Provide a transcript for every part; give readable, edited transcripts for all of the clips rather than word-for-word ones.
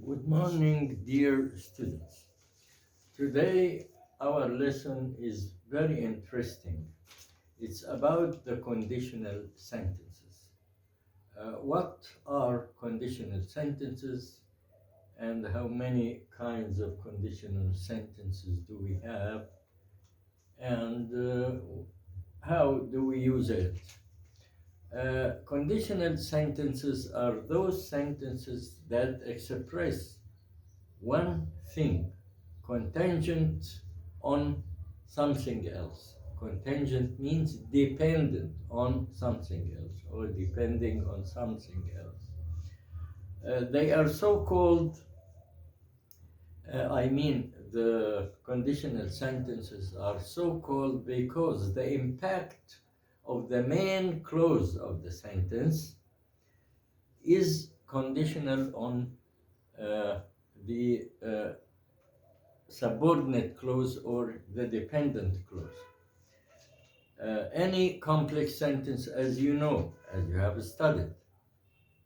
Good morning, dear students. Today, our lesson is very interesting. It's about the conditional sentences. What are conditional sentences and how many kinds of conditional sentences do we have and how do we use it? Conditional sentences are those sentences that express one thing contingent on something else. Contingent means dependent on something else or depending on something else. They are so called, the conditional sentences are so called because the impact of the main clause of the sentence is conditional on the subordinate clause or the dependent clause. Any complex sentence, as you know, as you have studied,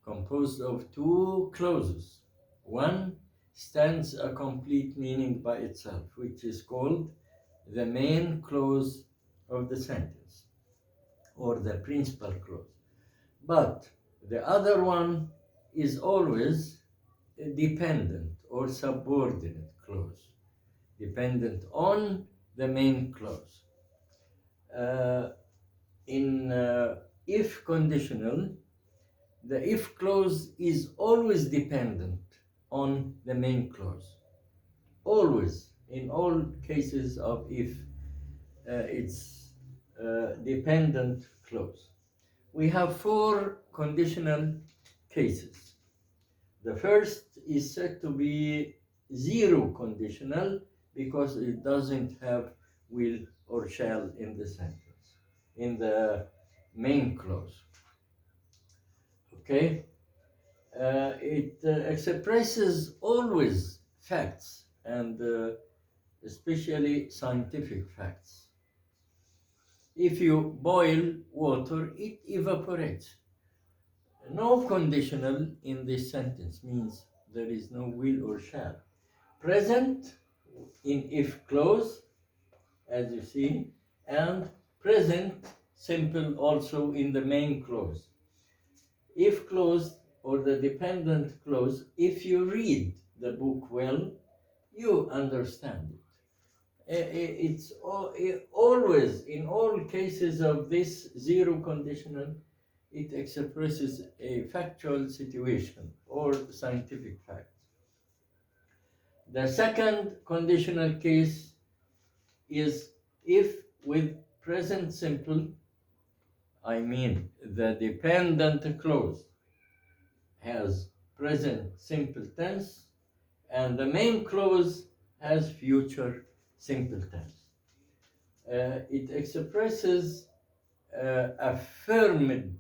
composed of two clauses. One stands a complete meaning by itself, which is called the main clause of the sentence or the principal clause. But the other one is always a dependent or subordinate clause, dependent on the main clause. In if conditional, the if clause is always dependent on the main clause. Always, in all cases of if, it's dependent clause. We have four conditional cases. The first is said to be zero conditional because it doesn't have will or shall in the sentence, in the main clause. Okay? It expresses always facts and especially scientific facts. If you boil water, it evaporates. No conditional in this sentence means there is no will or shall. Present in if clause, as you see, and present simple also in the main clause. If clause or the dependent clause, if you read the book well, you understand it. It's always, in all cases of this zero conditional, it expresses a factual situation or scientific fact. The second conditional case is if with present simple, the dependent clause has present simple tense and the main clause has future simple tense. It expresses affirmed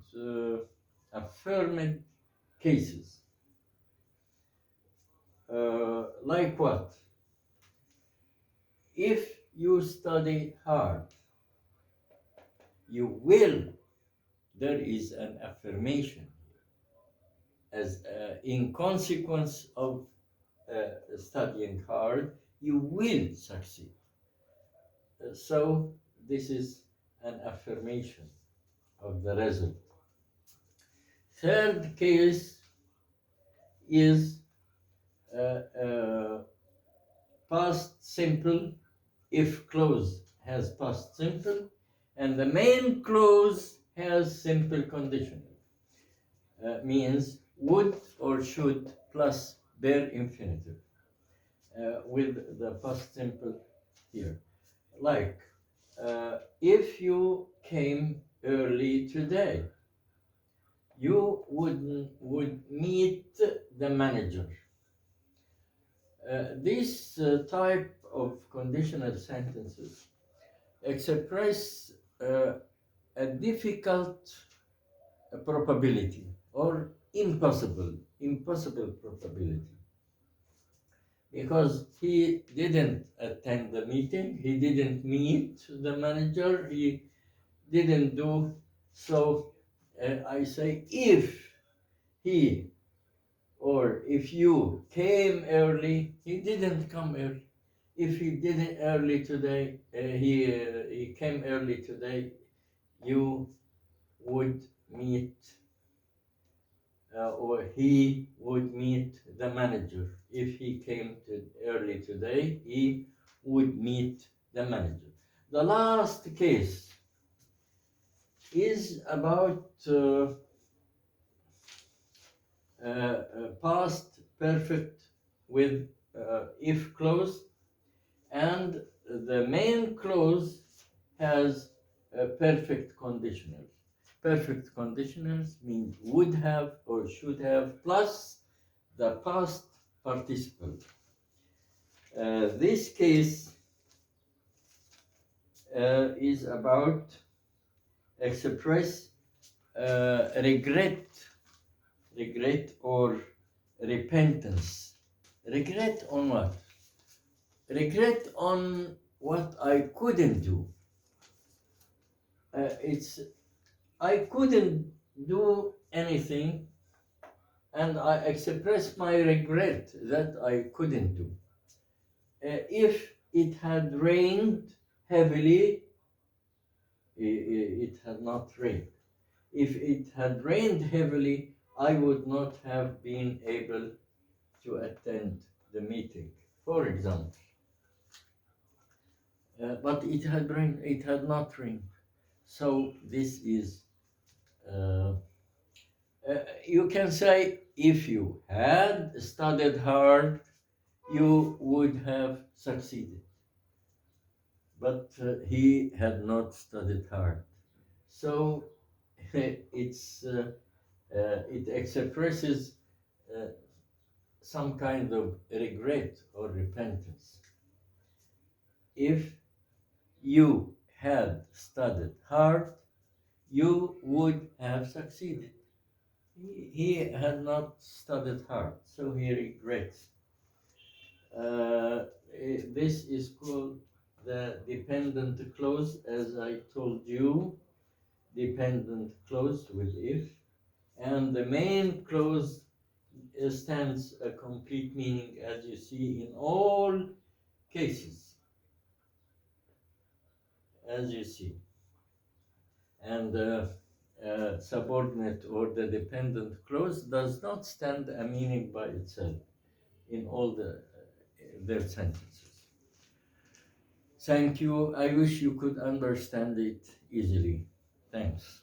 cases. Like what? If you study hard, you will. There is an affirmation as in consequence of studying hard, you will succeed. So this is an affirmation of the result. Third case is past simple if clause has past simple and the main clause has simple conditional. Means would or should plus bare infinitive with the past simple here. Like, if you came early today, you would meet the manager. This type of conditional sentences express a difficult probability or impossible probability, because he didn't attend the meeting, he didn't meet the manager, he didn't do so. I say if he or or if you came early, he didn't come early. If he didn't early today, he came early today, you would meet or he would meet the manager. If he came early today, he would meet the manager. The last case is about past perfect with if clause, and the main clause has a perfect conditional. Perfect conditionals mean would have or should have plus the past participle. This case is about express regret or repentance. Regret on what? Regret on what I couldn't do. It's I couldn't do anything, and I express my regret that I couldn't do. If it had rained heavily, it had not rained. If it had rained heavily, I would not have been able to attend the meeting, for example. But it had rained, it had not rained. So this is, uh, you can say, if you had studied hard, you would have succeeded. But he had not studied hard. So it expresses uh, some kind of regret or repentance. If you had studied hard, you would have succeeded. He had not studied hard, so he regrets. This is called the dependent clause, as I told you, dependent clause with if, and the main clause stands a complete meaning, as you see in all cases, as you see. And subordinate or the dependent clause does not stand a meaning by itself in all their sentences. Thank you. I wish you could understand it easily. Thanks.